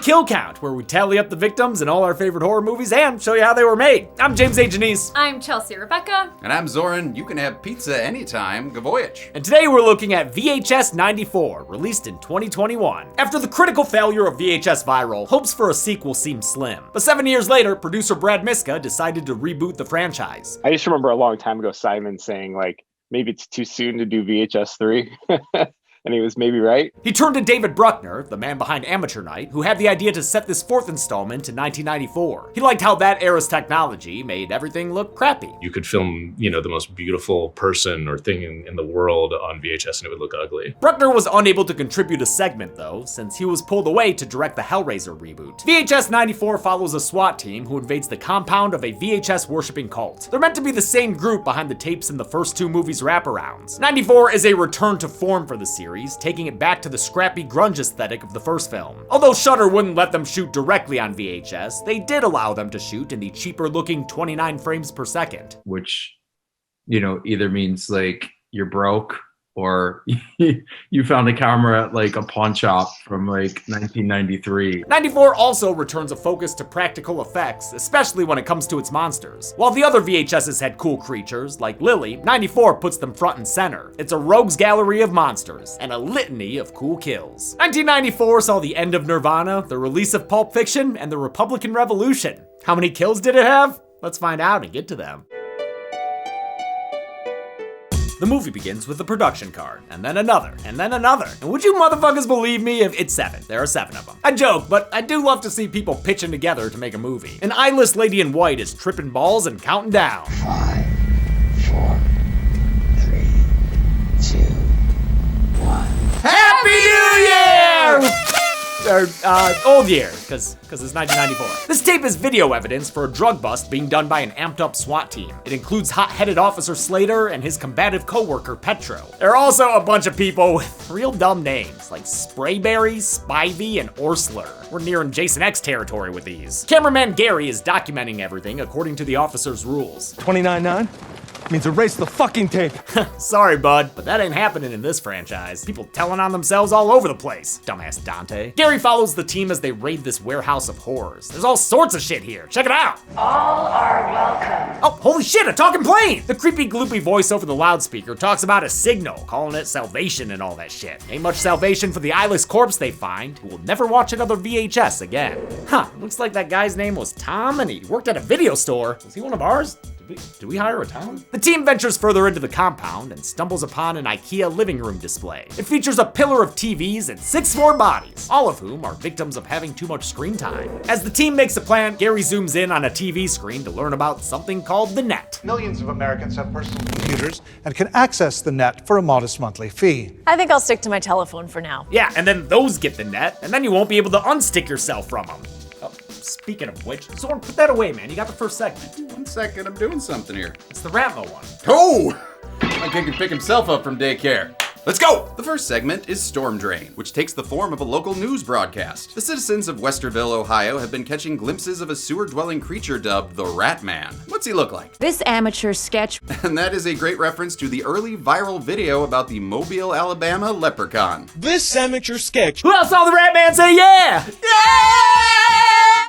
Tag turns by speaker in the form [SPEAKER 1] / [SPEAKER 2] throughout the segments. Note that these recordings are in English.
[SPEAKER 1] Kill Count, where we tally up the victims in all our favorite horror movies and show you how they were made. I'm James A. Janice.
[SPEAKER 2] I'm Chelsea Rebecca.
[SPEAKER 3] And I'm Zoran. You can have pizza anytime. Good voyage.
[SPEAKER 1] And today we're looking at VHS 94, released in 2021. After the critical failure of VHS Viral, hopes for a sequel seemed slim. But 7 years later, producer Brad Miska decided to reboot the franchise.
[SPEAKER 4] I just remember a long time ago Simon saying, like, maybe it's too soon to do VHS 3. And he was maybe right.
[SPEAKER 1] He turned to David Bruckner, the man behind Amateur Night, who had the idea to set this fourth installment in 1994. He liked how that era's technology made everything look crappy.
[SPEAKER 5] You could film, the most beautiful person or thing in the world on VHS and it would look ugly.
[SPEAKER 1] Bruckner was unable to contribute a segment though, since he was pulled away to direct the Hellraiser reboot. VHS 94 follows a SWAT team who invades the compound of a VHS worshipping cult. They're meant to be the same group behind the tapes in the first two movies' wraparounds. 94 is a return to form for the series, taking it back to the scrappy grunge aesthetic of the first film. Although Shudder wouldn't let them shoot directly on VHS, they did allow them to shoot in the cheaper looking 29 frames per second.
[SPEAKER 6] Which, either means like you're broke or you found a camera at like a pawn shop from like 1993.
[SPEAKER 1] 94 also returns a focus to practical effects, especially when it comes to its monsters. While the other VHSs had cool creatures, like Lily, 94 puts them front and center. It's a rogues gallery of monsters, and a litany of cool kills. 1994 saw the end of Nirvana, the release of Pulp Fiction, and the Republican Revolution. How many kills did it have? Let's find out and get to them. The movie begins with a production card, and then another, and then another. And would you motherfuckers believe me if it's 7? There are 7 of them. I joke, but I do love to see people pitching together to make a movie. An eyeless lady in white is tripping balls and counting down.
[SPEAKER 7] 5, 4, 3, 2, 1.
[SPEAKER 1] Happy New Year! Or, old year, because it's 1994. This tape is video evidence for a drug bust being done by an amped up SWAT team. It includes hot-headed Officer Slater and his combative co-worker Petro. There are also a bunch of people with real dumb names, like Sprayberry, Spivey, and Orsler. We're nearing Jason X territory with these. Cameraman Gary is documenting everything according to the officer's rules.
[SPEAKER 8] 29-9? Means erase the fucking tape.
[SPEAKER 1] Sorry, bud, but that ain't happening in this franchise. People telling on themselves all over the place. Dumbass Dante. Gary follows the team as they raid this warehouse of horrors. There's all sorts of shit here. Check it out.
[SPEAKER 7] All are welcome.
[SPEAKER 1] Oh, holy shit, a talking plane! The creepy, gloopy voice over the loudspeaker talks about a signal, calling it salvation and all that shit. Ain't much salvation for the eyeless corpse they find, who will never watch another VHS again. Huh, looks like that guy's name was Tom and he worked at a video store. Was he one of ours? Did we hire a Tom? The team ventures further into the compound and stumbles upon an IKEA living room display. It features a pillar of TVs and 6 more bodies, all of whom are victims of having too much screen time. As the team makes a plan, Gary zooms in on a TV screen to learn about something called the net.
[SPEAKER 9] Millions of Americans have personal computers and can access the net for a modest monthly fee.
[SPEAKER 2] I think I'll stick to my telephone for now.
[SPEAKER 1] Yeah, and then those get the net, and then you won't be able to unstick yourself from them. Oh, speaking of which, Zoran, put that away, man. You got the first segment.
[SPEAKER 3] 1 second, I'm doing something here.
[SPEAKER 1] It's the Ratmo one.
[SPEAKER 3] Oh! My kid can pick himself up from daycare. Let's go! The first segment is Storm Drain, which takes the form of a local news broadcast. The citizens of Westerville, Ohio have been catching glimpses of a sewer-dwelling creature dubbed the Rat Man. What's he look like?
[SPEAKER 10] This amateur sketch.
[SPEAKER 3] And that is a great reference to the early viral video about the Mobile, Alabama leprechaun.
[SPEAKER 8] This amateur sketch.
[SPEAKER 1] Who else saw the Rat Man say yeah? Yeah!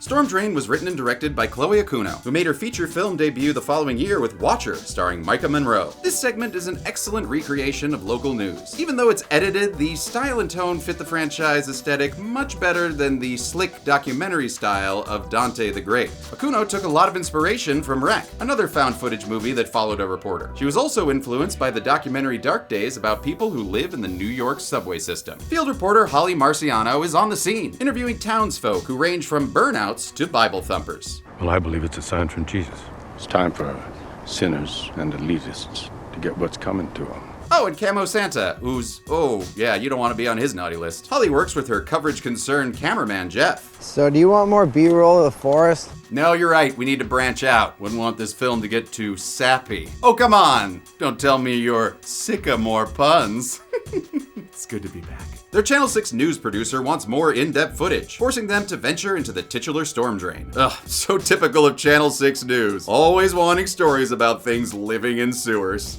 [SPEAKER 3] Storm Drain was written and directed by Chloe Akuno, who made her feature film debut the following year with Watcher, starring Micah Monroe. This segment is an excellent recreation of local news. Even though it's edited, the style and tone fit the franchise aesthetic much better than the slick documentary style of Dante the Great. Akuno took a lot of inspiration from Wreck, another found footage movie that followed a reporter. She was also influenced by the documentary Dark Days about people who live in the New York subway system. Field reporter Holly Marciano is on the scene, interviewing townsfolk who range from burnouts to Bible thumpers.
[SPEAKER 11] Well, I believe it's a sign from Jesus. It's time for sinners and elitists to get what's coming to them.
[SPEAKER 3] Oh, and Camo Santa, who's, oh, yeah, you don't want to be on his naughty list. Holly works with her coverage-concerned cameraman, Jeff.
[SPEAKER 12] So do you want more B-roll of the forest?
[SPEAKER 3] No, you're right. We need to branch out. Wouldn't want this film to get too sappy. Oh, come on. Don't tell me you're sick of more puns. It's good to be back. Their Channel 6 news producer wants more in-depth footage, forcing them to venture into the titular storm drain. Ugh, so typical of Channel 6 news. Always wanting stories about things living in sewers.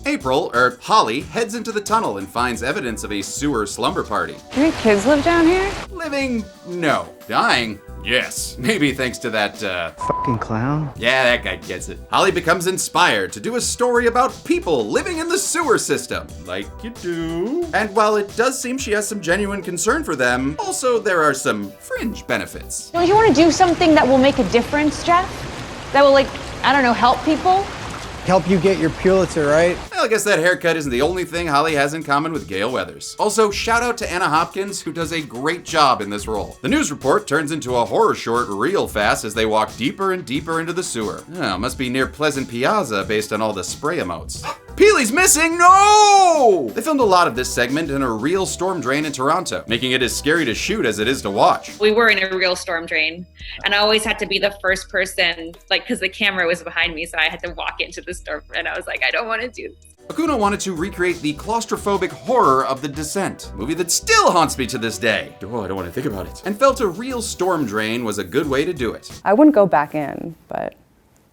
[SPEAKER 3] Holly, heads into the tunnel and finds evidence of a sewer slumber party.
[SPEAKER 13] Do any kids live down here?
[SPEAKER 3] Living? No. Dying? Yes, maybe thanks to that,
[SPEAKER 12] Fucking clown.
[SPEAKER 3] yeah, that guy gets it. Holly becomes inspired to do a story about people living in the sewer system, like you do. And while it does seem she has some genuine concern for them, also there are some fringe benefits.
[SPEAKER 2] Don't you want to do something that will make a difference, Jeff? That will, like, I don't know, help people?
[SPEAKER 12] Help you get your Pulitzer, right?
[SPEAKER 3] Well, I guess that haircut isn't the only thing Holly has in common with Gale Weathers. Also, shout out to Anna Hopkins, who does a great job in this role. The news report turns into a horror short real fast as they walk deeper and deeper into the sewer. Oh, must be near Pleasant Piazza based on all the spray emotes. Peely's missing! No! They filmed a lot of this segment in a real storm drain in Toronto, making it as scary to shoot as it is to watch.
[SPEAKER 10] We were in a real storm drain, and I always had to be the first person, like, because the camera was behind me, so I had to walk into the storm, and I was like, I don't want to do this.
[SPEAKER 3] Okuno wanted to recreate the claustrophobic horror of The Descent, a movie that still haunts me to this day. Oh, I don't want to think about it. And felt a real storm drain was a good way to do it.
[SPEAKER 13] I wouldn't go back in, but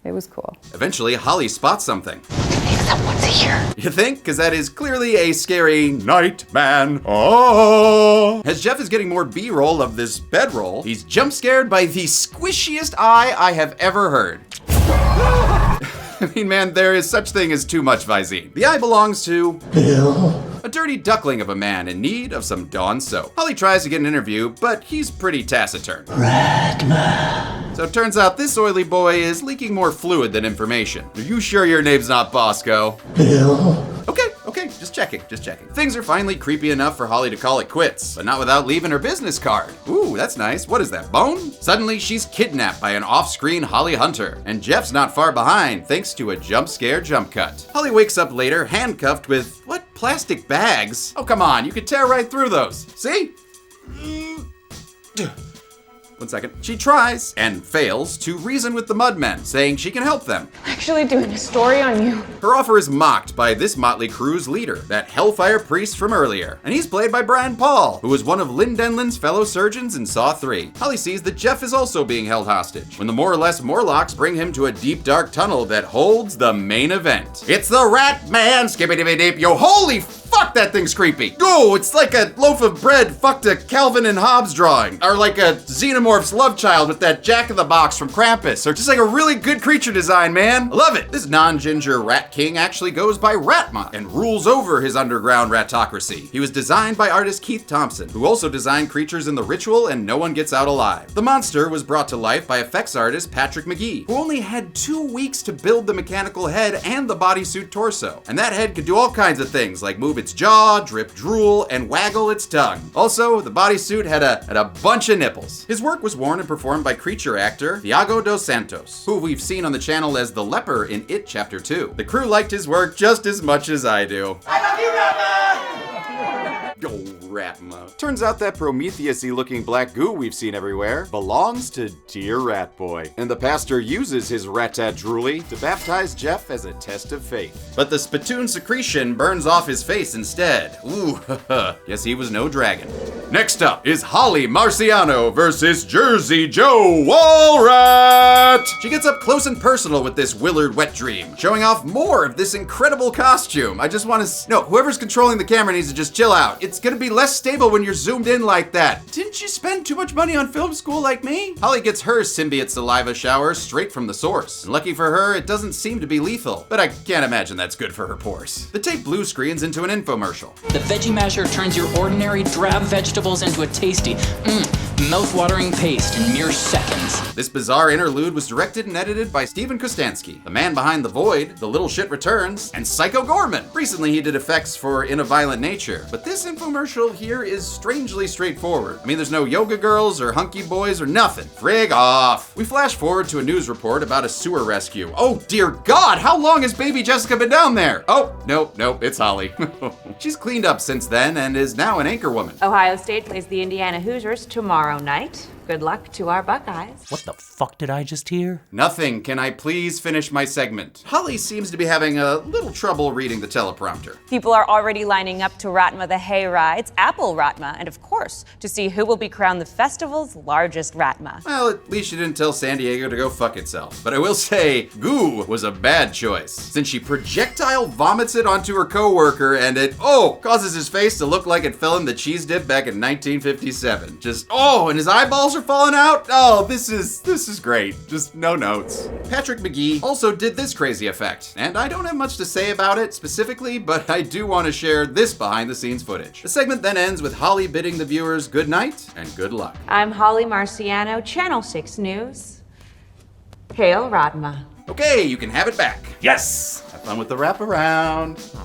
[SPEAKER 13] it was cool.
[SPEAKER 3] Eventually, Holly spots something.
[SPEAKER 7] Someone's here.
[SPEAKER 3] You think? Because that is clearly a scary night man. Oh! As Jeff is getting more B-roll of this bedroll, he's jump scared by the squishiest eye I have ever heard. I mean, man, there is such thing as too much Visine. The eye belongs to Bill, a dirty duckling of a man in need of some Dawn soap. Holly tries to get an interview, but he's pretty taciturn. Ratma. So it turns out this oily boy is leaking more fluid than information. Are you sure your name's not Bosco? Bill. Okay, just checking. Things are finally creepy enough for Holly to call it quits, but not without leaving her business card. Ooh, that's nice. What is that, bone? Suddenly, she's kidnapped by an off-screen Holly hunter, and Jeff's not far behind thanks to a jump scare jump cut. Holly wakes up later handcuffed with, what, plastic bags? Oh, come on, you could tear right through those. See? 1 second. She tries, and fails, to reason with the Mudmen, saying she can help them.
[SPEAKER 2] Actually doing a story on you.
[SPEAKER 3] Her offer is mocked by this motley crew's leader, that Hellfire priest from earlier. And he's played by Brian Paul, who was one of Lynn Denlin's fellow surgeons in Saw 3. Holly sees that Jeff is also being held hostage, when the more or less Morlocks bring him to a deep dark tunnel that holds the main event. It's the Rat Man, skippity-dip, yo, holy fuck, that thing's creepy. Oh, it's like a loaf of bread fucked a Calvin and Hobbes drawing. Or like a Xenomorph's love child with that Jack-in-the-Box from Krampus. Or just like a really good creature design, man. I love it. This non-ginger rat king actually goes by Ratma and rules over his underground ratocracy. He was designed by artist Keith Thompson, who also designed creatures in The Ritual and No One Gets Out Alive. The monster was brought to life by effects artist Patrick McGee, who only had 2 weeks to build the mechanical head and the bodysuit torso. And that head could do all kinds of things, like move its jaw, drip drool, and waggle its tongue. Also, the bodysuit had a bunch of nipples. His work was worn and performed by creature actor Thiago dos Santos, who we've seen on the channel as the leper in It Chapter 2. The crew liked his work just as much as I do. I love you, Ratma! Go, Ratma. Turns out that Prometheus-y looking black goo we've seen everywhere belongs to Dear Rat Boy. And the pastor uses his ratat drooly to baptize Jeff as a test of faith. But the spittoon secretion burns off his face instead. Ooh, guess he was no dragon. Next up is Holly Marciano versus Jersey Joe Walrat. She gets up close and personal with this Willard wet dream, showing off more of this incredible costume. I just want to, no, whoever's controlling the camera needs to just chill out. It's gonna be less stable when you're zoomed in like that. Didn't you spend too much money on film school like me? Holly gets her symbiote saliva shower straight from the source. And lucky for her, it doesn't seem to be lethal, but I can't imagine that's good for her pores. The tape blue screens into an infomercial.
[SPEAKER 14] The Veggie Masher turns your ordinary drab vegetables into a tasty, mouth-watering paste in mere seconds.
[SPEAKER 3] This bizarre interlude was directed and edited by Steven Kostansky, the man behind The Void, The Little Shit Returns, and Psycho Gorman. Recently he did effects for In a Violent Nature, but this infomercial here is strangely straightforward. I mean, there's no yoga girls or hunky boys or nothing. Frig off. We flash forward to a news report about a sewer rescue. Oh dear God, how long has baby Jessica been down there? Oh, no, it's Holly. She's cleaned up since then and is now an anchor woman.
[SPEAKER 15] Ohio State plays the Indiana Hoosiers tomorrow night. Good luck to our Buckeyes.
[SPEAKER 1] What the fuck did I just hear?
[SPEAKER 3] Nothing. Can I please finish my segment? Holly seems to be having a little trouble reading the teleprompter.
[SPEAKER 15] People are already lining up to Ratma the Hayride's Apple Ratma, and of course, to see who will be crowned the festival's largest Ratma.
[SPEAKER 3] Well, at least she didn't tell San Diego to go fuck itself. But I will say, goo was a bad choice, since she projectile vomits it onto her coworker and it, causes his face to look like it fell in the cheese dip back in 1957. And his eyeballs are are falling out? Oh, this is great. Just no notes. Patrick McGee also did this crazy effect, and I don't have much to say about it specifically, but I do want to share this behind the scenes footage. The segment then ends with Holly bidding the viewers good night and good luck.
[SPEAKER 15] I'm Holly Marciano, Channel 6 News. Hail Radma.
[SPEAKER 3] Okay, you can have it back.
[SPEAKER 1] Yes!
[SPEAKER 3] Have fun with the wraparound.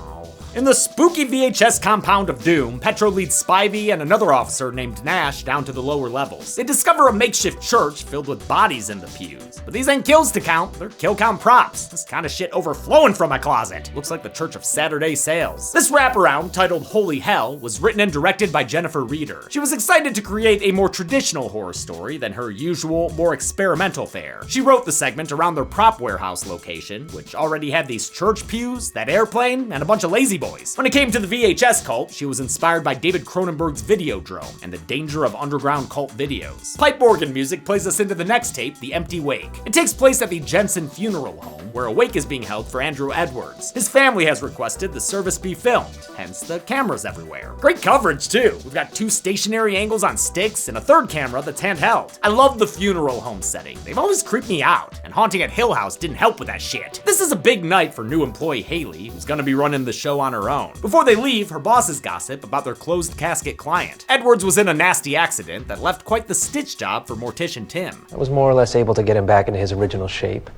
[SPEAKER 1] In the spooky VHS compound of doom, Petro leads Spivey and another officer named Nash down to the lower levels. They discover a makeshift church filled with bodies in the pews. But these ain't kills to count, they're kill count props. This kind of shit overflowing from my closet. Looks like the Church of Saturday Sales. This wraparound, titled Holy Hell, was written and directed by Jennifer Reeder. She was excited to create a more traditional horror story than her usual, more experimental fare. She wrote the segment around their prop warehouse location, which already had these church pews, that airplane, and a bunch of lazy boys. When it came to the VHS cult, she was inspired by David Cronenberg's Videodrome and the danger of underground cult videos. Pipe organ music plays us into the next tape, The Empty Wake. It takes place at the Jensen Funeral Home, where a wake is being held for Andrew Edwards. His family has requested the service be filmed, hence the cameras everywhere. Great coverage too. We've got 2 stationary angles on sticks and a third camera that's handheld. I love the funeral home setting. They've always creeped me out, and Haunting at Hill House didn't help with that shit. This is a big night for new employee Haley, who's gonna be running the show on her own. Before they leave, her bosses gossip about their closed casket client. Edwards was in a nasty accident that left quite the stitch job for mortician Tim.
[SPEAKER 16] I was more or less able to get him back into his original shape.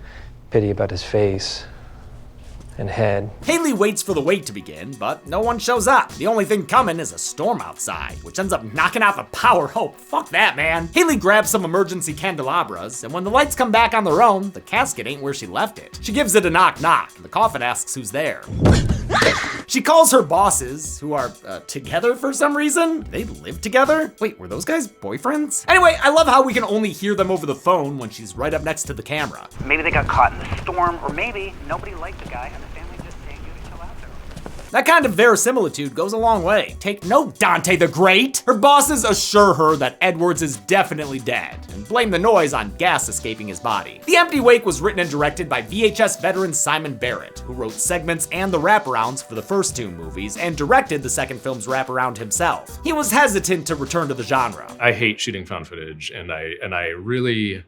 [SPEAKER 16] Pity about his face and head.
[SPEAKER 1] Haley waits for the wake to begin, but no one shows up. The only thing coming is a storm outside, which ends up knocking out the power. Oh, fuck that, man. Haley grabs some emergency candelabras, and when the lights come back on their own, the casket ain't where she left it. She gives it a knock-knock, and the coffin asks who's there. She calls her bosses, who are together for some reason. They live together? Wait, were those guys boyfriends? Anyway, I love how we can only hear them over the phone when she's right up next to the camera.
[SPEAKER 17] Maybe they got caught in the storm, or maybe nobody liked the guy and the family just didn't get to chill out there.
[SPEAKER 1] That kind of verisimilitude goes a long way. Take note, Dante the Great. Her bosses assure her that Edwards is definitely dead, and blame the noise on gas escaping his body. The Empty Wake was written and directed by VHS veteran Simon Barrett, who wrote segments and the wraparounds for the first 2 movies, and directed the second film's wraparound himself. He was hesitant to return to the genre.
[SPEAKER 5] I hate shooting found footage, and I really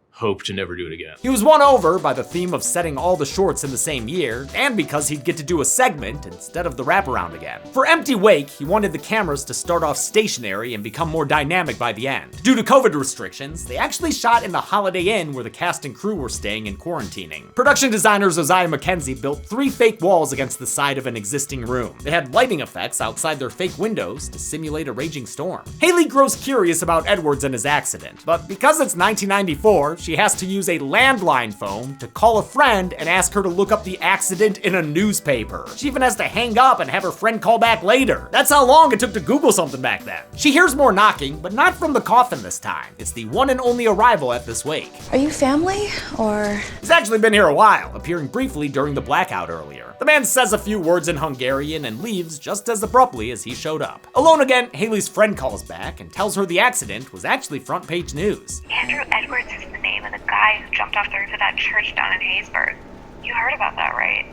[SPEAKER 5] hope to never do it again.
[SPEAKER 1] He was won over by the theme of setting all the shorts in the same year, and because he'd get to do a segment instead of the wraparound again. For Empty Wake, he wanted the cameras to start off stationary and become more dynamic by the end. Due to COVID restrictions, they actually shot in the Holiday Inn where the cast and crew were staying and quarantining. Production designer Josiah McKenzie built 3 fake walls against the side of an existing room. They had lighting effects outside their fake windows to simulate a raging storm. Haley grows curious about Edwards and his accident, but because it's 1994, she has to use a landline phone to call a friend and ask her to look up the accident in a newspaper. She even has to hang up and have her friend call back later. That's how long it took to Google something back then. She hears more knocking, but not from the coffin this time. It's the one and only arrival at this wake.
[SPEAKER 18] Are you family, or?
[SPEAKER 1] He's actually been here a while, appearing briefly during the blackout earlier. The man says a few words in Hungarian and leaves just as abruptly as he showed up. Alone again, Haley's friend calls back and tells her the accident was actually front page news.
[SPEAKER 19] Andrew Edwards is the name of the guy who jumped off the roof of that church down in Haysburg. You heard about that, right?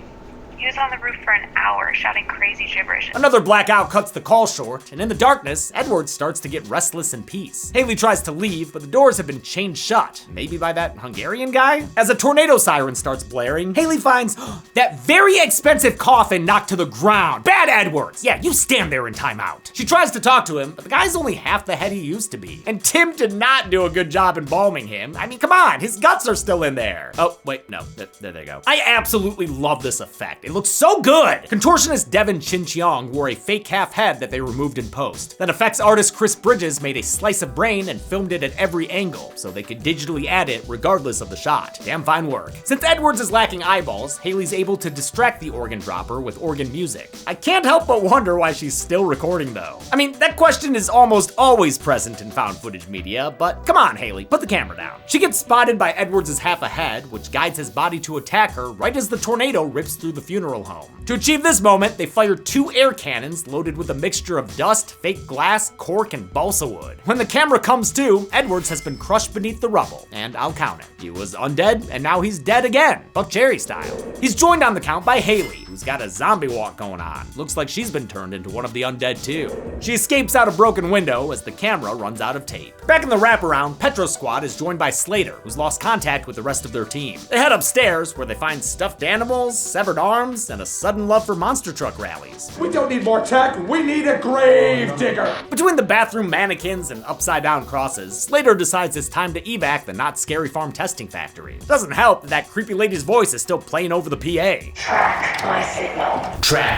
[SPEAKER 19] He was on the roof for an hour, shouting crazy gibberish.
[SPEAKER 1] Another blackout cuts the call short, and in the darkness, Edwards starts to get restless in peace. Haley tries to leave, but the doors have been chained shut, maybe by that Hungarian guy? As a tornado siren starts blaring, Haley finds that very expensive coffin knocked to the ground. Bad Edwards! Yeah, you stand there in timeout. She tries to talk to him, but the guy's only half the head he used to be. And Tim did not do a good job embalming him. I mean, come on, his guts are still in there. Oh, wait, no, there they go. I absolutely love this effect. It looks so good! Contortionist Devin Chincheong wore a fake half head that they removed in post. Then effects artist Chris Bridges made a slice of brain and filmed it at every angle, so they could digitally add it regardless of the shot. Damn fine work. Since Edwards is lacking eyeballs, Haley's able to distract the organ dropper with organ music. I can't help but wonder why she's still recording though. I mean, that question is almost always present in found footage media, but come on Haley, put the camera down. She gets spotted by Edwards' half a head, which guides his body to attack her right as the tornado rips through the funeral home. To achieve this moment, they fire 2 air cannons loaded with a mixture of dust, fake glass, cork, and balsa wood. When the camera comes to, Edwards has been crushed beneath the rubble, and I'll count it. He was undead, and now he's dead again, Buck Cherry style. He's joined on the count by Haley, who who's got a zombie walk going on. Looks like she's been turned into one of the undead too. She escapes out a broken window as the camera runs out of tape. Back in the wraparound, Petro's squad is joined by Slater, who's lost contact with the rest of their team. They head upstairs where they find stuffed animals, severed arms, and a sudden love for monster truck rallies.
[SPEAKER 8] We don't need more tech, we need a grave digger!
[SPEAKER 1] Between the bathroom mannequins and upside down crosses, Slater decides it's time to evac the Not Scary Farm testing factory. Doesn't help that creepy lady's voice is still playing over the PA.
[SPEAKER 7] Track my signal.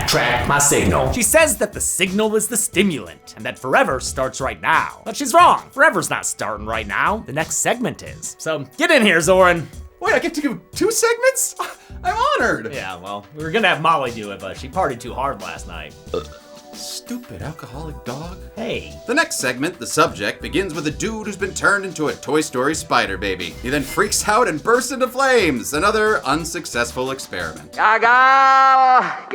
[SPEAKER 1] Track my signal. She says that the signal is the stimulant, and that forever starts right now. But she's wrong. Forever's not starting right now. The next segment is. So get in here, Zoran.
[SPEAKER 3] Wait, I get to do 2 segments? I'm honored.
[SPEAKER 1] Yeah, well, we were gonna have Molly do it, but she partied too hard last night.
[SPEAKER 3] Stupid alcoholic dog.
[SPEAKER 1] Hey.
[SPEAKER 3] The next segment, The Subject, begins with a dude who's been turned into a Toy Story spider baby. He then freaks out and bursts into flames. Another unsuccessful experiment.
[SPEAKER 17] Gagal.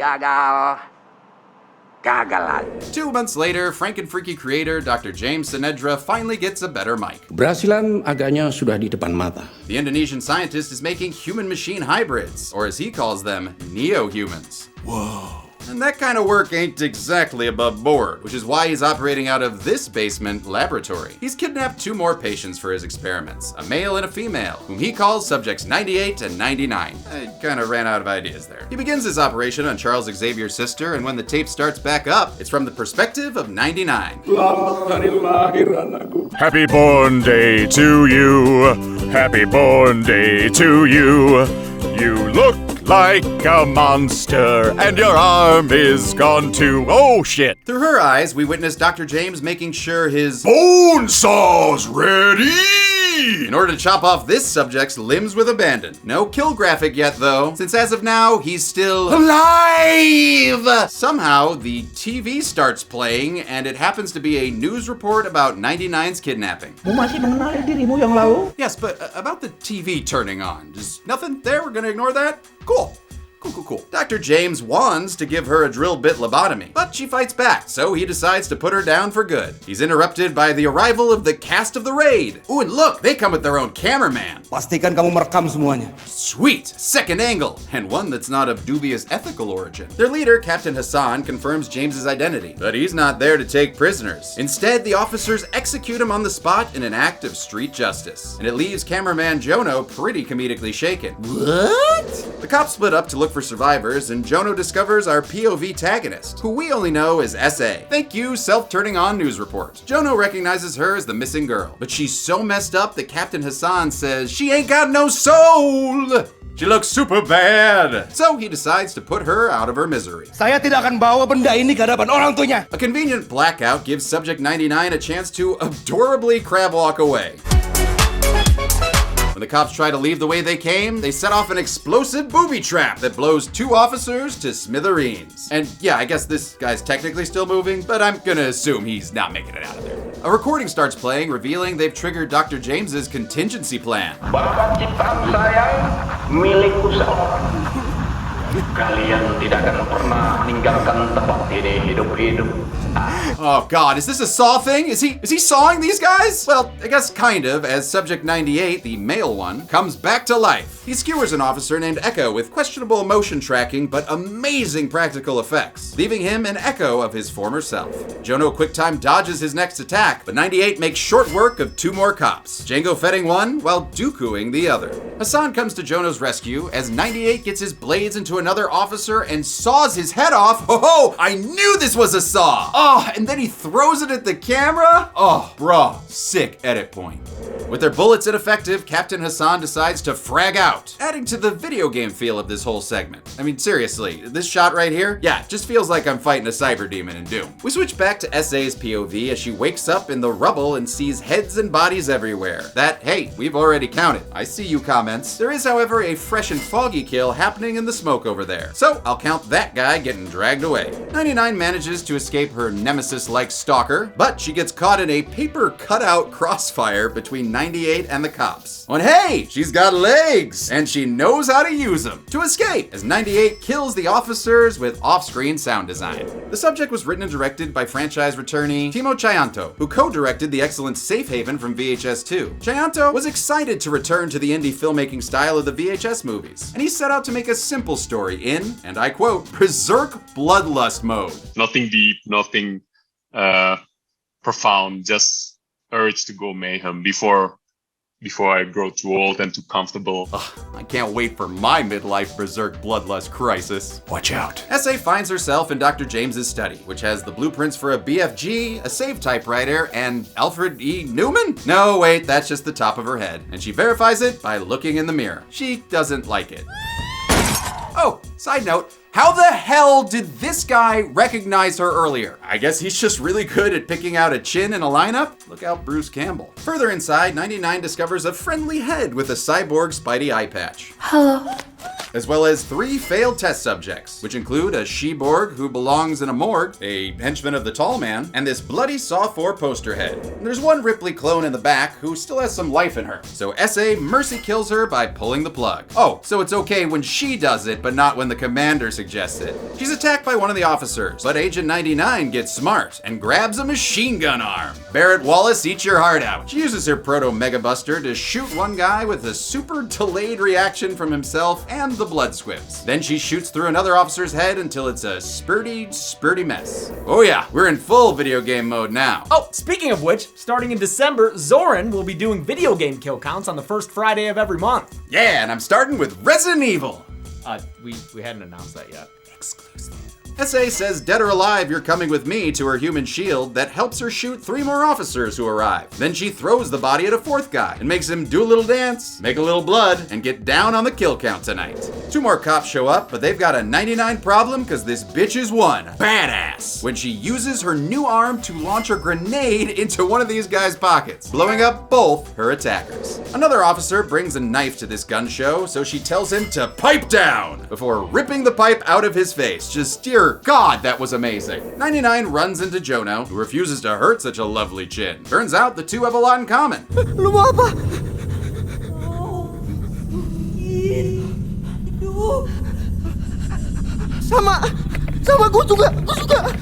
[SPEAKER 3] 2 months later, Frankenfreaky creator Dr. James Sinedra finally gets a better mic.
[SPEAKER 11] Keberhasilan agaknya sudah di depan mata.
[SPEAKER 3] The Indonesian scientist is making human-machine hybrids, or as he calls them, neo-humans. Whoa. And that kind of work ain't exactly above board, which is why he's operating out of this basement laboratory. He's kidnapped 2 more patients for his experiments, a male and a female, whom he calls subjects 98 and 99. I kind of ran out of ideas there. He begins his operation on Charles Xavier's sister, and when the tape starts back up, it's from the perspective of 99.
[SPEAKER 20] Happy born day to you. Happy born day to you. You look like a monster, and your arm is gone too. Oh shit.
[SPEAKER 3] Through her eyes, we witness Dr. James making sure his bone saw's ready in order to chop off this subject's limbs with abandon. No kill graphic yet though, since as of now, he's still alive! Somehow, the TV starts playing, and it happens to be a news report about 99's kidnapping. Yes, but about the TV turning on. Just nothing there? We're gonna ignore that? Cool. Cool. Dr. James wants to give her a drill bit lobotomy, but she fights back, so he decides to put her down for good. He's interrupted by the arrival of the cast of The Raid. Ooh, and look, they come with their own cameraman.
[SPEAKER 12] Pastikan kamu merekam semuanya.
[SPEAKER 3] Sweet, second angle, and one that's not of dubious ethical origin. Their leader, Captain Hassan, confirms James's identity, but he's not there to take prisoners. Instead, the officers execute him on the spot in an act of street justice, and it leaves cameraman Jono pretty comedically shaken. What? The cops split up to look for survivors, and Jono discovers our POV tagonist, who we only know as S.A. Thank you, self-turning on news report. Jono recognizes her as the missing girl, but she's so messed up that Captain Hassan says she ain't got no soul! She looks super bad! So he decides to put her out of her misery.
[SPEAKER 12] Saya tidak akan bawa benda ini ke hadapan orang tuanya.
[SPEAKER 3] A convenient blackout gives Subject 99 a chance to adorably crab walk away. When the cops try to leave the way they came, they set off an explosive booby trap that blows 2 officers to smithereens. And yeah, I guess this guy's technically still moving, but I'm gonna assume he's not making it out of there. A recording starts playing, revealing they've triggered Dr. James's contingency plan.
[SPEAKER 17] Bakat ciptaan saya milikku sendiri. Kalian tidak akan pernah meninggalkan tempat ini hidup-hidup.
[SPEAKER 3] Oh god, is this a Saw thing? Is he sawing these guys? Well, I guess kind of, as Subject 98, the male one, comes back to life. He skewers an officer named Echo with questionable motion tracking but amazing practical effects, leaving him an echo of his former self. Jono QuickTime dodges his next attack, but 98 makes short work of 2 more cops, Django fetting one while Dookuing the other. Hassan comes to Jono's rescue as 98 gets his blades into another officer and saws his head off. Oh, I knew this was a saw! Oh, and then he throws it at the camera? Oh, bruh, sick edit point. With their bullets ineffective, Captain Hassan decides to frag out, adding to the video game feel of this whole segment. I mean, seriously, this shot right here? Yeah, it just feels like I'm fighting a cyber demon in Doom. We switch back to S.A.'s POV as she wakes up in the rubble and sees heads and bodies everywhere. That, hey, we've already counted. I see you comments. There is, however, a fresh and foggy kill happening in the smoke over there. So I'll count that guy getting dragged away. 99 manages to escape her nemesis-like stalker, but she gets caught in a paper cutout crossfire between 98 and the cops. And hey, she's got legs, and she knows how to use them to escape, as 98 kills the officers with off-screen sound design. The subject was written and directed by franchise returnee Timo Chianto, who co-directed the excellent Safe Haven from VHS 2. Chianto was excited to return to the indie filmmaking style of the VHS movies, and he set out to make a simple story in, and I quote, berserk bloodlust mode.
[SPEAKER 21] Nothing deep, nothing profound, just urge to go mayhem before I grow too old and too comfortable.
[SPEAKER 3] I can't wait for my midlife berserk bloodlust crisis.
[SPEAKER 20] Watch out.
[SPEAKER 3] S.A. finds herself in Dr. James's study, which has the blueprints for a BFG, a save typewriter, and Alfred E. Newman? No, wait, that's just the top of her head. And she verifies it by looking in the mirror. She doesn't like it. Oh, side note, how the hell did this guy recognize her earlier? I guess he's just really good at picking out a chin in a lineup. Look out, Bruce Campbell. Further inside, 99 discovers a friendly head with a cyborg Spidey eye patch.
[SPEAKER 18] Hello.
[SPEAKER 3] As well as 3 failed test subjects, which include a she-borg who belongs in a morgue, a henchman of the Tall Man, and this bloody Saw 4 poster head. And there's one Ripley clone in the back who still has some life in her, so S.A. mercy kills her by pulling the plug. Oh, so it's okay when she does it, but not when the commander suggests it. She's attacked by one of the officers, but Agent 99 gets smart and grabs a machine gun arm. Barrett Wallace, eat your heart out. She uses her proto-mega buster to shoot one guy with a super delayed reaction from himself and the blood squibs. Then she shoots through another officer's head until it's a spurty mess. Oh yeah, we're in full video game mode now.
[SPEAKER 1] Oh, speaking of which, starting in December, Zoran will be doing video game kill counts on the first Friday of every month.
[SPEAKER 3] Yeah, and I'm starting with Resident Evil.
[SPEAKER 1] We hadn't announced that yet. Exclusive.
[SPEAKER 3] S.A. says dead or alive, you're coming with me to her human shield that helps her shoot 3 more officers who arrive. Then she throws the body at a 4th guy and makes him do a little dance, make a little blood, and get down on the kill count tonight. 2 more cops show up, but they've got a 99 problem because this bitch is one badass when she uses her new arm to launch a grenade into one of these guys' pockets, blowing up both her attackers. Another officer brings a knife to this gun show, so she tells him to pipe down before ripping the pipe out of his face. Just dear God, that was amazing. 99 runs into Jono, who refuses to hurt such a lovely chin. Turns out the two have a lot in common.
[SPEAKER 12] Lu mau apa? Sama gue juga.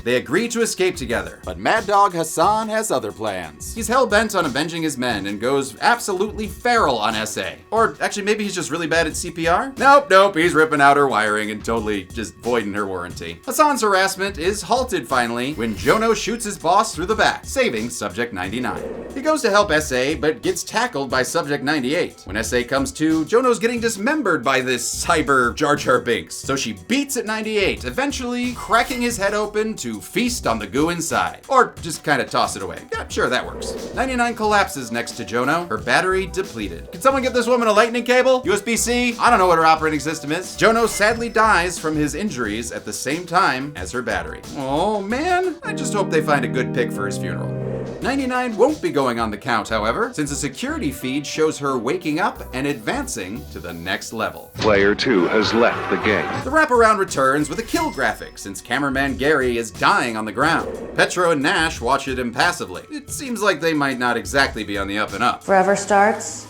[SPEAKER 3] They agree to escape together, but Mad Dog Hassan has other plans. He's hell-bent on avenging his men and goes absolutely feral on S.A. Or actually, maybe he's just really bad at CPR? Nope, he's ripping out her wiring and totally just voiding her warranty. Hassan's harassment is halted finally when Jono shoots his boss through the back, saving Subject 99. He goes to help S.A., but gets tackled by Subject 98. When S.A. comes to, Jono's getting dismembered by this cyber Jar Jar Binks, so she beats at 98, eventually cracking his head open to feast on the goo inside. Or just kind of toss it away. Yeah, sure, that works. 99 collapses next to Jono, her battery depleted. Can someone get this woman a lightning cable? USB-C? I don't know what her operating system is. Jono sadly dies from his injuries at the same time as her battery. Oh man, I just hope they find a good pick for his funeral. 99 won't be going on the count, however, since a security feed shows her waking up and advancing to the next level.
[SPEAKER 11] Player 2 has left the game.
[SPEAKER 3] The wraparound returns with a kill graphic, since cameraman Gary is dying on the ground. Petro and Nash watch it impassively. It seems like they might not exactly be on the up and up.
[SPEAKER 22] Forever starts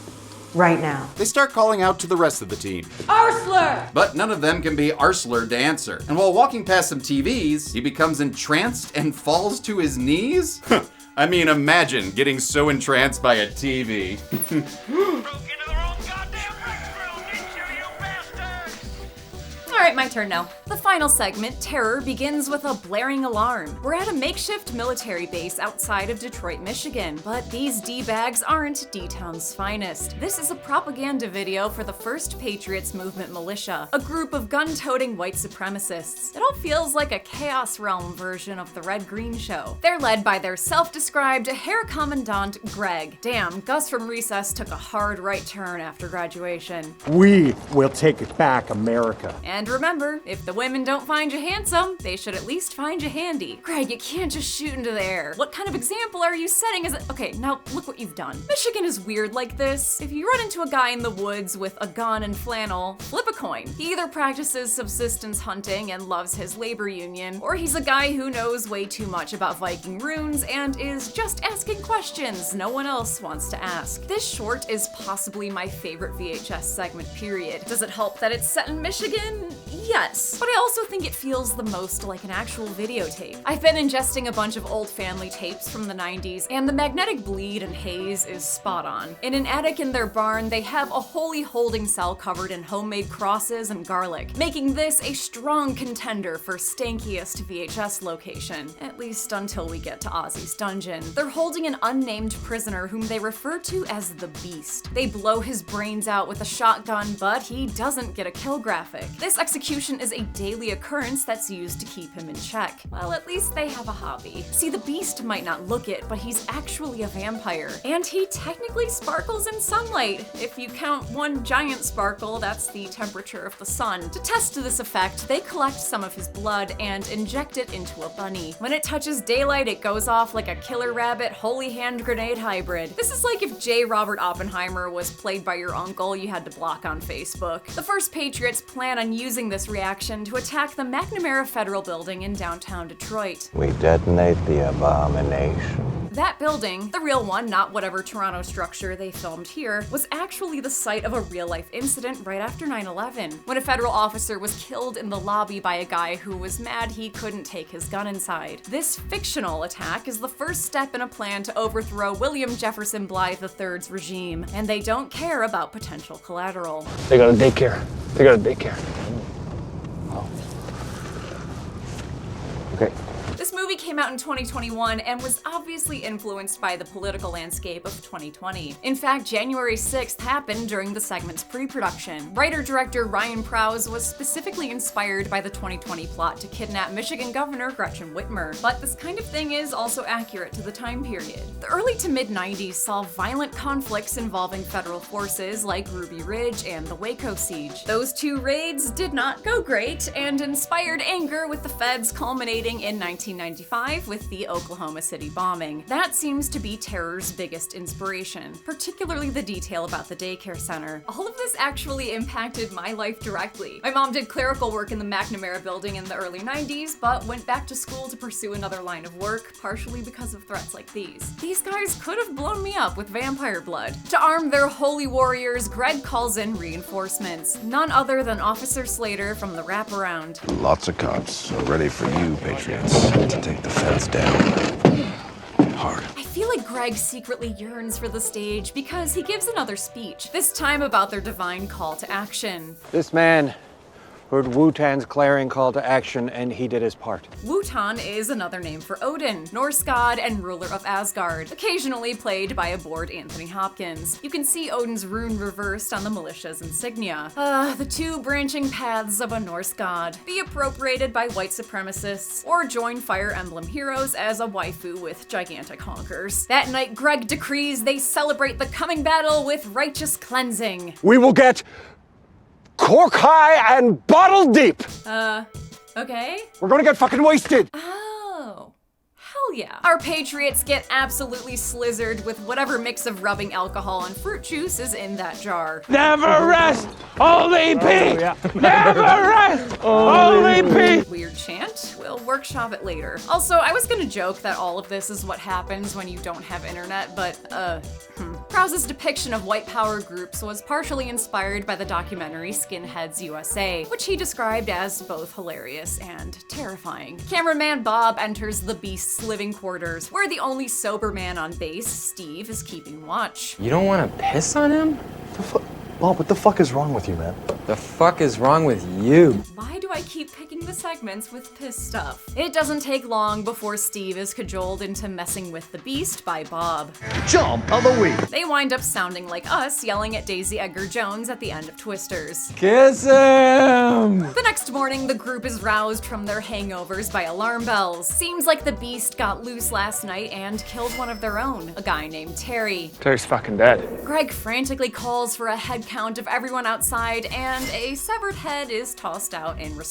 [SPEAKER 22] right now.
[SPEAKER 3] They start calling out to the rest of the team.
[SPEAKER 22] Arsler!
[SPEAKER 3] But none of them can be Arsler to answer. And while walking past some TVs, he becomes entranced and falls to his knees? I mean, imagine getting so entranced by a TV.
[SPEAKER 23] All right, my turn now. The final segment, Terror, begins with a blaring alarm. We're at a makeshift military base outside of Detroit, Michigan, but these D-bags aren't D-Town's finest. This is a propaganda video for the First Patriots Movement Militia, a group of gun-toting white supremacists. It all feels like a Chaos Realm version of the Red Green Show. They're led by their self-described Herr Commandant Greg. Damn, Gus from Recess took a hard right turn after graduation.
[SPEAKER 8] We will take back America.
[SPEAKER 23] And remember, remember, if the women don't find you handsome, they should at least find you handy. Greg, you can't just shoot into the air. What kind of example are you setting as a— Okay, now look what you've done. Michigan is weird like this. If you run into a guy in the woods with a gun and flannel, flip a coin. He either practices subsistence hunting and loves his labor union, or he's a guy who knows way too much about Viking runes and is just asking questions no one else wants to ask. This short is possibly my favorite VHS segment, period. Does it help that it's set in Michigan? Yes, but I also think it feels the most like an actual videotape. I've been ingesting a bunch of old family tapes from the 90s, and the magnetic bleed and haze is spot on. In an attic in their barn, they have a holy holding cell covered in homemade crosses and garlic, making this a strong contender for stankiest VHS location, at least until we get to Ozzy's dungeon. They're holding an unnamed prisoner whom they refer to as the Beast. They blow his brains out with a shotgun, but he doesn't get a kill graphic. This execution is a daily occurrence that's used to keep him in check. Well, at least they have a hobby. See, the Beast might not look it, but he's actually a vampire. And he technically sparkles in sunlight. If you count one giant sparkle, that's the temperature of the sun. To test this effect, they collect some of his blood and inject it into a bunny. When it touches daylight, it goes off like a killer rabbit holy hand grenade hybrid. This is like if J. Robert Oppenheimer was played by your uncle you had to block on Facebook. The First Patriots plan on using this reaction to attack the McNamara Federal Building in downtown Detroit.
[SPEAKER 4] We detonate the abomination.
[SPEAKER 23] That building, the real one, not whatever Toronto structure they filmed here, was actually the site of a real-life incident right after 9/11, when a federal officer was killed in the lobby by a guy who was mad he couldn't take his gun inside. This fictional attack is the first step in a plan to overthrow William Jefferson Blythe III's regime, and they don't care about potential collateral.
[SPEAKER 16] They got a daycare. They got a daycare. Oh. Okay.
[SPEAKER 23] This movie came out in 2021 and was obviously influenced by the political landscape of 2020. In fact, January 6th happened during the segment's pre-production. Writer-director Ryan Prowse was specifically inspired by the 2020 plot to kidnap Michigan Governor Gretchen Whitmer, but this kind of thing is also accurate to the time period. The early to mid-90s saw violent conflicts involving federal forces like Ruby Ridge and the Waco siege. Those two raids did not go great and inspired anger with the feds culminating in 1995 with the Oklahoma City bombing. That seems to be Terror's biggest inspiration, particularly the detail about the daycare center. All of this actually impacted my life directly. My mom did clerical work in the McNamara building in the early 90s, but went back to school to pursue another line of work, partially because of threats like these. These guys could have blown me up with vampire blood. To arm their holy warriors, Greg calls in reinforcements, none other than Officer Slater from the Wraparound.
[SPEAKER 11] Lots of cops are ready for you, Patriots, to take the feds down. Hard.
[SPEAKER 23] I feel like Greg secretly yearns for the stage because he gives another speech, this time about their divine call to action.
[SPEAKER 16] This man heard Wutan's clarion call to action, and he did his part.
[SPEAKER 23] Wutan is another name for Odin, Norse god and ruler of Asgard, occasionally played by a bored Anthony Hopkins. You can see Odin's rune reversed on the militia's insignia. The two branching paths of a Norse god. Be appropriated by white supremacists, or join Fire Emblem heroes as a waifu with gigantic honkers. That night, Greg decrees they celebrate the coming battle with righteous cleansing.
[SPEAKER 12] We will get cork high and bottle deep.
[SPEAKER 23] Okay?
[SPEAKER 12] We're gonna get fucking wasted.
[SPEAKER 23] Oh. Hell yeah. Our Patriots get absolutely slizzard with whatever mix of rubbing alcohol and fruit juice is in that jar.
[SPEAKER 12] Never rest, only peak. Never rest, only peak.
[SPEAKER 23] Weird chant? We'll workshop it later. Also, I was gonna joke that all of this is what happens when you don't have internet, but Prowse's depiction of white power groups was partially inspired by the documentary Skinheads USA, which he described as both hilarious and terrifying. Cameraman Bob enters the Beast's living quarters, where the only sober man on base, Steve, is keeping watch.
[SPEAKER 6] You don't want to piss on him?
[SPEAKER 9] Bob, what the fuck is wrong with you, man?
[SPEAKER 6] The fuck is wrong with you?
[SPEAKER 23] Why do I I keep picking the segments with piss stuff. It doesn't take long before Steve is cajoled into messing with the Beast by Bob.
[SPEAKER 8] Jump of the week.
[SPEAKER 23] They wind up sounding like us yelling at Daisy Edgar Jones at the end of Twisters.
[SPEAKER 12] Kiss him!
[SPEAKER 23] The next morning, the group is roused from their hangovers by alarm bells. Seems like the Beast got loose last night and killed one of their own, a guy named Terry.
[SPEAKER 12] Terry's fucking dead.
[SPEAKER 23] Greg frantically calls for a head count of everyone outside, and a severed head is tossed out in response.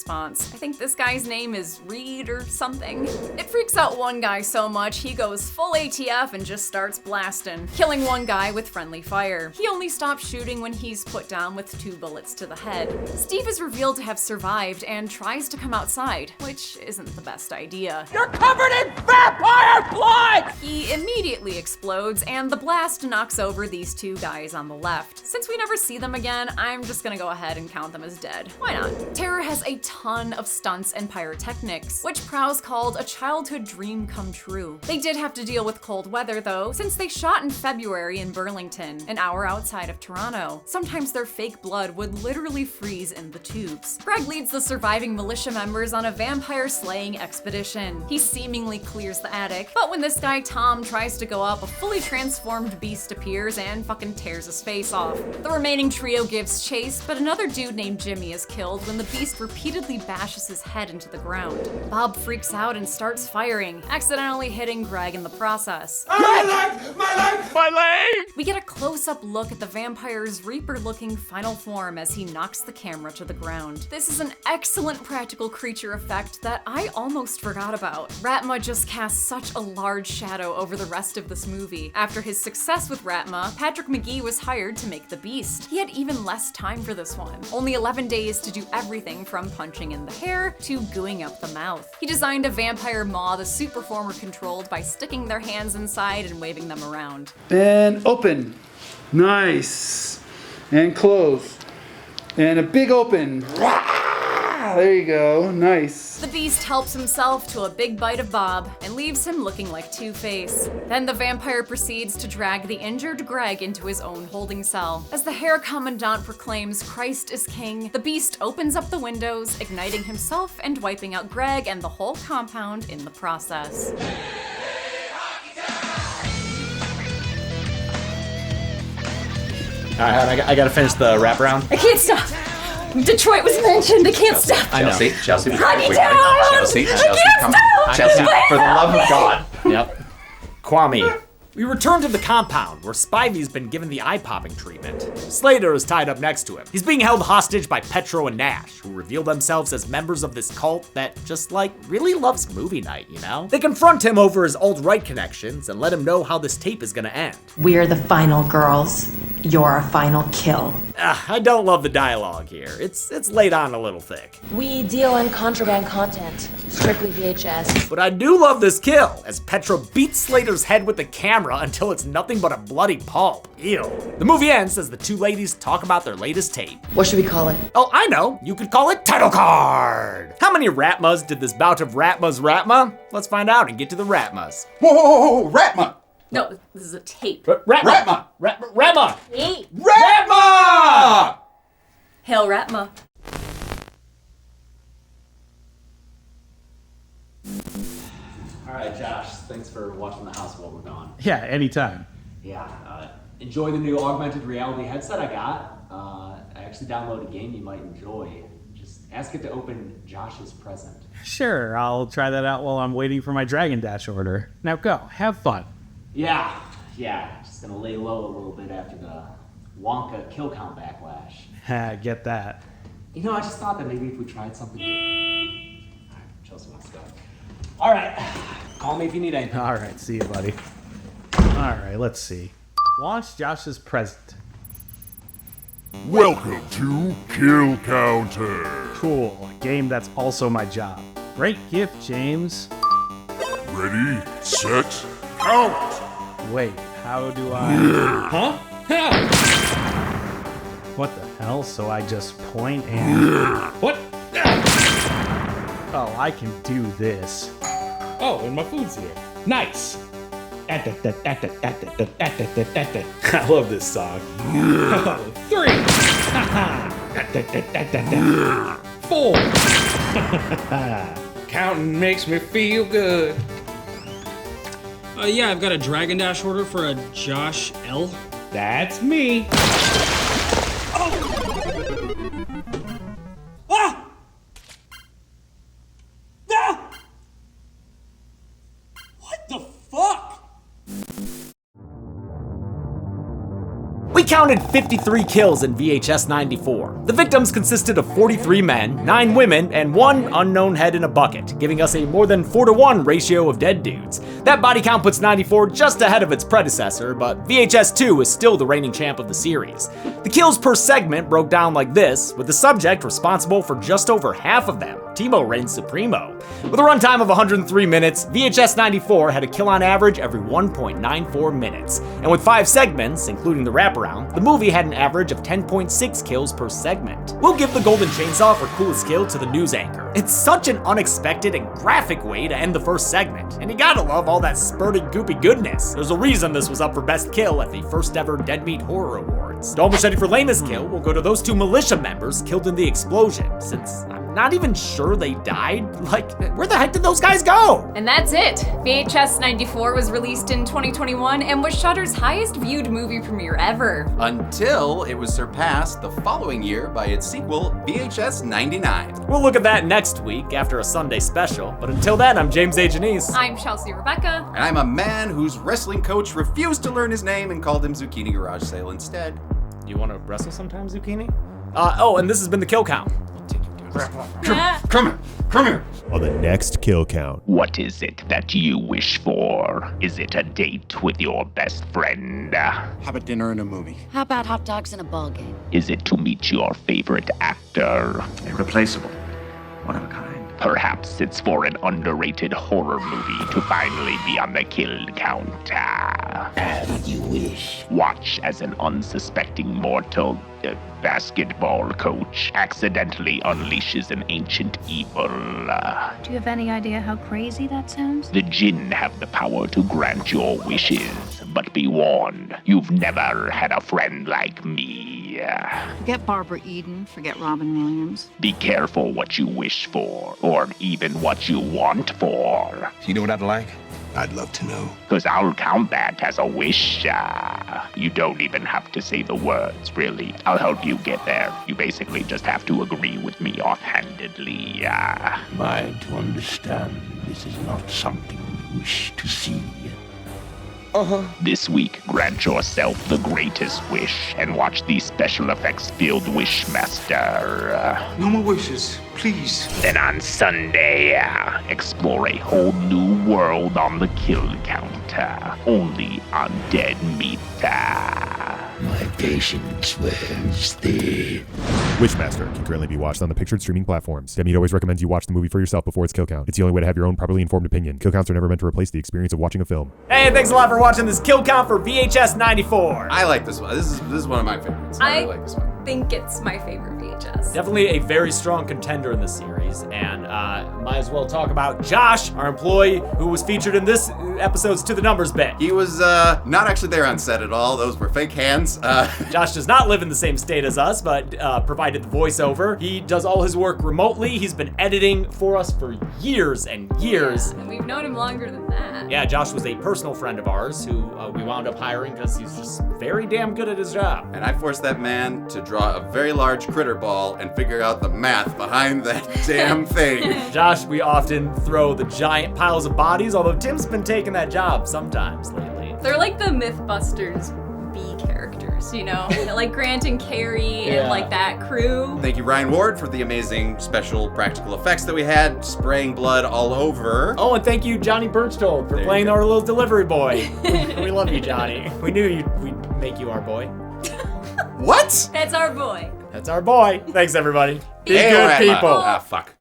[SPEAKER 23] I think this guy's name is Reed or something. It freaks out one guy so much, he goes full ATF and just starts blasting, killing one guy with friendly fire. He only stops shooting when he's put down with 2 bullets to the head. Steve is revealed to have survived and tries to come outside, which isn't the best idea.
[SPEAKER 12] You're covered in vampire blood!
[SPEAKER 23] He immediately explodes, and the blast knocks over these 2 guys on the left. Since we never see them again, I'm just gonna go ahead and count them as dead. Why not? Terror has a ton of stunts and pyrotechnics, which Prowse called a childhood dream come true. They did have to deal with cold weather though, since they shot in February in Burlington, an hour outside of Toronto. Sometimes their fake blood would literally freeze in the tubes. Greg leads the surviving militia members on a vampire slaying expedition. He seemingly clears the attic, but when this guy Tom tries to go up, a fully transformed Beast appears and fucking tears his face off. The remaining trio gives chase, but another dude named Jimmy is killed when the Beast repeatedly bashes his head into the ground. Bob freaks out and starts firing, accidentally hitting Greg in the process.
[SPEAKER 8] My leg! My leg! My leg!
[SPEAKER 23] We get a close-up look at the vampire's Reaper-looking final form as he knocks the camera to the ground. This is an excellent practical creature effect that I almost forgot about. Ratma just casts such a large shadow over the rest of this movie. After his success with Ratma, Patrick McGee was hired to make the Beast. He had even less time for this one. Only 11 days to do everything from punching in the hair to gooing up the mouth. He designed a vampire maw the suit performer controlled by sticking their hands inside and waving them around.
[SPEAKER 6] And open. Nice. And close. And a big open. There you go. Nice.
[SPEAKER 23] The Beast helps himself to a big bite of Bob and leaves him looking like Two-Face. Then the vampire proceeds to drag the injured Greg into his own holding cell. As the Hair Commandant proclaims Christ is King, the Beast opens up the windows, igniting himself and wiping out Greg and the whole compound in the process.
[SPEAKER 1] All right, I gotta finish the wraparound.
[SPEAKER 23] I can't stop! Detroit was mentioned, I can't stop!
[SPEAKER 1] I know.
[SPEAKER 3] Chelsea,
[SPEAKER 23] Hockey
[SPEAKER 3] wait,
[SPEAKER 23] Town!
[SPEAKER 3] Chelsea,
[SPEAKER 23] I can't
[SPEAKER 3] come
[SPEAKER 23] stop!
[SPEAKER 3] on. Chelsea, for the love of God.
[SPEAKER 1] Yep. Kwame. We return to the compound, where Spivey's been given the eye-popping treatment. Slater is tied up next to him. He's being held hostage by Petro and Nash, who reveal themselves as members of this cult that just, really loves movie night, you know? They confront him over his alt-right connections and let him know how this tape is gonna end.
[SPEAKER 22] We're the final girls. You're our final kill.
[SPEAKER 1] I don't love the dialogue here. It's laid on a little thick.
[SPEAKER 22] We deal in contraband content. Strictly VHS.
[SPEAKER 1] But I do love this kill, as Petro beats Slater's head with the camera until it's nothing but a bloody pulp. Ew. The movie ends as the 2 ladies talk about their latest tape.
[SPEAKER 22] What should we call it?
[SPEAKER 1] Oh, I know. You could call it Title Card. How many Ratmas did this bout of Ratmas Ratma? Let's find out and get to the Ratmas.
[SPEAKER 3] Whoa, Ratma!
[SPEAKER 23] No, this is a tape.
[SPEAKER 1] Ratma! Ratma!
[SPEAKER 23] Hey!
[SPEAKER 1] Ratma!
[SPEAKER 23] Hail Ratma.
[SPEAKER 9] All right, Josh, thanks for watching the house while we're gone.
[SPEAKER 10] Yeah, anytime.
[SPEAKER 9] Yeah, enjoy the new augmented reality headset I got. I actually downloaded a game you might enjoy. Just ask it to open Josh's present.
[SPEAKER 10] Sure, I'll try that out while I'm waiting for my Dragon Dash order. Now go, have fun.
[SPEAKER 9] Yeah, just gonna lay low a little bit after the Wonka kill count backlash.
[SPEAKER 10] Ha, get that.
[SPEAKER 9] You know, I just thought that maybe if we tried something different. Alright, Chelsea wants to go. Alright, call me if you need anything.
[SPEAKER 10] Alright, see you, buddy. Alright, let's see. Launch Josh's present.
[SPEAKER 20] Welcome to Kill Counter.
[SPEAKER 10] Cool, a game that's also my job. Great gift, James.
[SPEAKER 20] Ready, set, count.
[SPEAKER 10] Wait, how do I...
[SPEAKER 20] Yeah.
[SPEAKER 10] Huh? What the hell? So I just point and...
[SPEAKER 20] Yeah.
[SPEAKER 10] What? Oh, I can do this. Oh, and my food's here. Nice! I
[SPEAKER 1] love this song.
[SPEAKER 10] Oh, 3! 4. Counting makes me feel good.
[SPEAKER 2] Yeah, I've got a Dragon Dash order for a Josh L.
[SPEAKER 10] That's me.
[SPEAKER 2] What the fuck?
[SPEAKER 1] We counted 53 kills in VHS 94. The victims consisted of 43 men, 9 women, and 1 unknown head in a bucket, giving us a more than 4-to-1 ratio of dead dudes. That body count puts 94 just ahead of its predecessor, but VHS 2 is still the reigning champ of the series. The kills per segment broke down like this, with the subject responsible for just over half of them. Timo reigns supremo. With a runtime of 103 minutes, VHS 94 had a kill on average every 1.94 minutes. And with 5 segments, including the wraparound, the movie had an average of 10.6 kills per segment. We'll give the Golden Chainsaw for coolest kill to the news anchor. It's such an unexpected and graphic way to end the first segment, and you gotta love all that spurting goopy goodness. There's a reason this was up for best kill at the first ever Dead Meat Horror Awards. Dome Machete for lamest kill will go to those 2 militia members killed in the explosion, since I'm not even sure they died. Like, where the heck did those guys go?
[SPEAKER 23] And that's it. VHS 94 was released in 2021 and was Shudder's highest viewed movie premiere ever.
[SPEAKER 3] Until it was surpassed the following year by its sequel, VHS 99.
[SPEAKER 1] We'll look at that next week after a Sunday special, but until then, I'm James A. Janice.
[SPEAKER 23] I'm Chelsea Rebecca.
[SPEAKER 3] And I'm a man whose wrestling coach refused to learn his name and called him Zucchini Garage Sale instead.
[SPEAKER 1] You want to wrestle sometime, Zucchini? And this has been the Kill Count.
[SPEAKER 3] Come here.
[SPEAKER 13] On the next Kill Count.
[SPEAKER 17] What is it that you wish for? Is it a date with your best friend?
[SPEAKER 11] How about dinner and a movie?
[SPEAKER 22] How about hot dogs and a ball game?
[SPEAKER 17] Is it to meet your favorite actor?
[SPEAKER 8] Irreplaceable. One of a kind.
[SPEAKER 17] Perhaps it's for an underrated horror movie to finally be on the kill count.
[SPEAKER 8] As you wish.
[SPEAKER 17] Watch as an unsuspecting mortal basketball coach accidentally unleashes an ancient evil.
[SPEAKER 18] Do you have any idea how crazy that sounds?
[SPEAKER 17] The Jinn have the power to grant your wishes, but be warned, you've never had a friend like me.
[SPEAKER 18] Forget Barbara Eden, forget Robin Williams.
[SPEAKER 17] Be careful what you wish for, or even what you want for.
[SPEAKER 11] You know what I'd like? I'd love to know.
[SPEAKER 17] 'Cause I'll count that as a wish. You don't even have to say the words, really. I'll help you get there. You basically just have to agree with me offhandedly.
[SPEAKER 8] Am I to understand this is not something you wish to see?
[SPEAKER 17] This week, grant yourself the greatest wish and watch the special effects filled Wishmaster.
[SPEAKER 8] No more wishes, please.
[SPEAKER 17] Then on Sunday, explore a whole new world on the kill count. Only on Dead Meat.
[SPEAKER 8] My patience wears thin.
[SPEAKER 13] Wishmaster can currently be watched on the pictured streaming platforms. Dead Meat always recommends you watch the movie for yourself before its kill count. It's the only way to have your own properly informed opinion. Kill counts are never meant to replace the experience of watching a film.
[SPEAKER 1] Hey, thanks a lot for watching this Kill Count for VHS 94.
[SPEAKER 3] I like this one. This is one of my favorites. I really like this one.
[SPEAKER 23] I think it's my favorite VHS.
[SPEAKER 1] Definitely a very strong contender in the series, and might as well talk about Josh, our employee, who was featured in this episode's To the Numbers bit.
[SPEAKER 3] He was not actually there on set at all. Those were fake hands.
[SPEAKER 1] Josh does not live in the same state as us, but provided the voiceover. He does all his work remotely. He's been editing for us for years and years.
[SPEAKER 23] Yeah, and we've known him longer than that.
[SPEAKER 1] Yeah, Josh was a personal friend of ours who we wound up hiring because he's just very damn good at his job.
[SPEAKER 3] And I forced that man to draw a very large critter ball and figure out the math behind that damn thing.
[SPEAKER 1] Josh, we often throw the giant piles of bodies, although Tim's been taking that job sometimes lately.
[SPEAKER 23] They're like the Mythbusters B characters, you know? Like Grant and Carrie and like that crew.
[SPEAKER 3] Thank you, Ryan Ward, for the amazing special practical effects that we had, spraying blood all over.
[SPEAKER 1] Oh, and thank you, Johnny Birchtold, for playing our little delivery boy. We love you, Johnny. We knew we'd make you our boy.
[SPEAKER 3] What?
[SPEAKER 23] That's our boy.
[SPEAKER 1] That's our boy. Thanks, everybody. Be
[SPEAKER 3] Hey,
[SPEAKER 1] good
[SPEAKER 3] right,
[SPEAKER 1] people.
[SPEAKER 3] fuck.